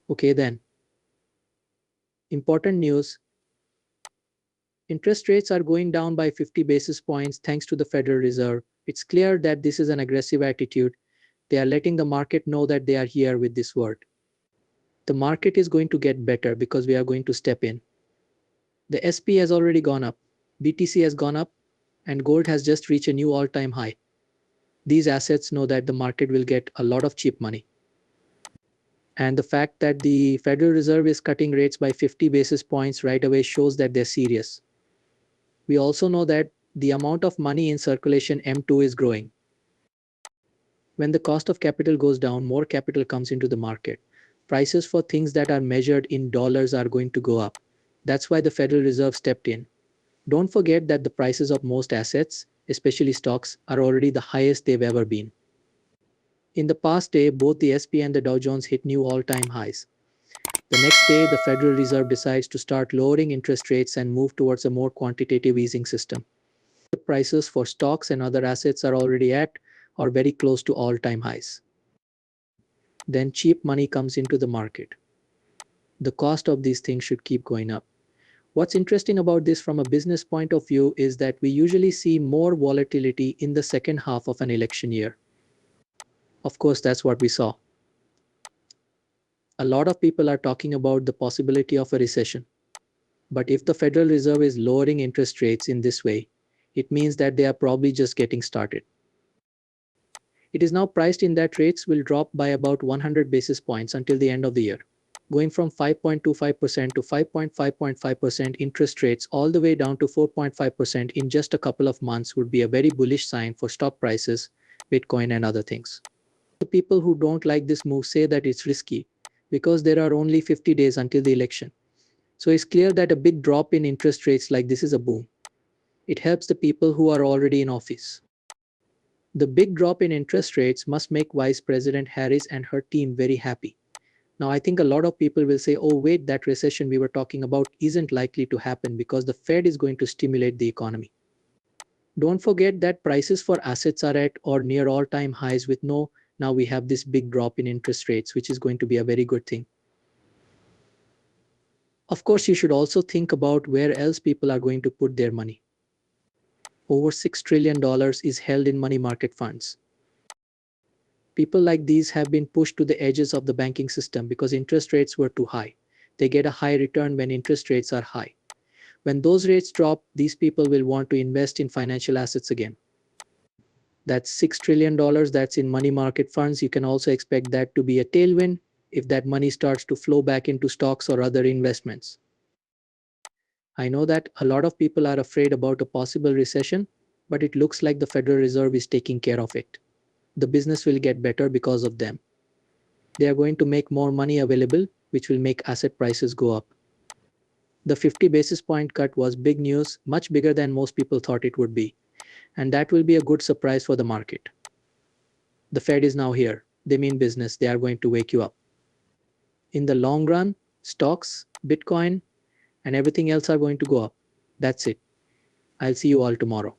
Okay then. Important news. Interest rates are going down by 50 basis points thanks to the Federal Reserve. It's clear that this is an aggressive attitude. They are letting the market know that they are here with this word. The market is going to get better because we are going to step in. The SP has already gone up, BTC has gone up, and gold has just reached a new all-time high. These assets know that the market will get a lot of cheap money. And the fact that the Federal Reserve is cutting rates by 50 basis points right away shows that they're serious. We also know that the amount of money in circulation M2 is growing. When the cost of capital goes down, more capital comes into the market. Prices for things that are measured in dollars are going to go up. That's why the Federal Reserve stepped in. Don't forget that the prices of most assets, especially stocks, are already the highest they've ever been. In the past day, both the SP and the Dow Jones hit new all-time highs. The next day, the Federal Reserve decides to start lowering interest rates and move towards a more quantitative easing system. The prices for stocks and other assets are already at or very close to all-time highs. Then cheap money comes into the market. The cost of these things should keep going up. What's interesting about this from a business point of view is that we usually see more volatility in the second half of an election year. Of course, that's what we saw. A lot of people are talking about the possibility of a recession. But if the Federal Reserve is lowering interest rates in this way, it means that they are probably just getting started. It is now priced in that rates will drop by about 100 basis points until the end of the year. Going from 5.25% to 5.5% interest rates all the way down to 4.5% in just a couple of months would be a very bullish sign for stock prices, Bitcoin and other things. The people who don't like this move say that it's risky because there are only 50 days until the election. So it's clear that a big drop in interest rates like this is a boom. It helps the people who are already in office. The big drop in interest rates must make Vice President Harris and her team very happy. Now, I think a lot of people will say, oh, wait, that recession we were talking about isn't likely to happen because the Fed is going to stimulate the economy. Don't forget that prices for assets are at or near all-time highs with now we have this big drop in interest rates, which is going to be a very good thing. Of course, you should also think about where else people are going to put their money. Over $6 trillion is held in money market funds. People like these have been pushed to the edges of the banking system because interest rates were too high. They get a high return when interest rates are high. When those rates drop, these people will want to invest in financial assets again. That's $6 trillion that's in money market funds. You can also expect that to be a tailwind if that money starts to flow back into stocks or other investments. I know that a lot of people are afraid about a possible recession, but it looks like the Federal Reserve is taking care of it. The business will get better because of them. They are going to make more money available, which will make asset prices go up. The 50 basis point cut was big news, much bigger than most people thought it would be. And that will be a good surprise for the market. The Fed is now here. They mean business. They are going to wake you up. In the long run, stocks, Bitcoin, and everything else are going to go up. That's it. I'll see you all tomorrow.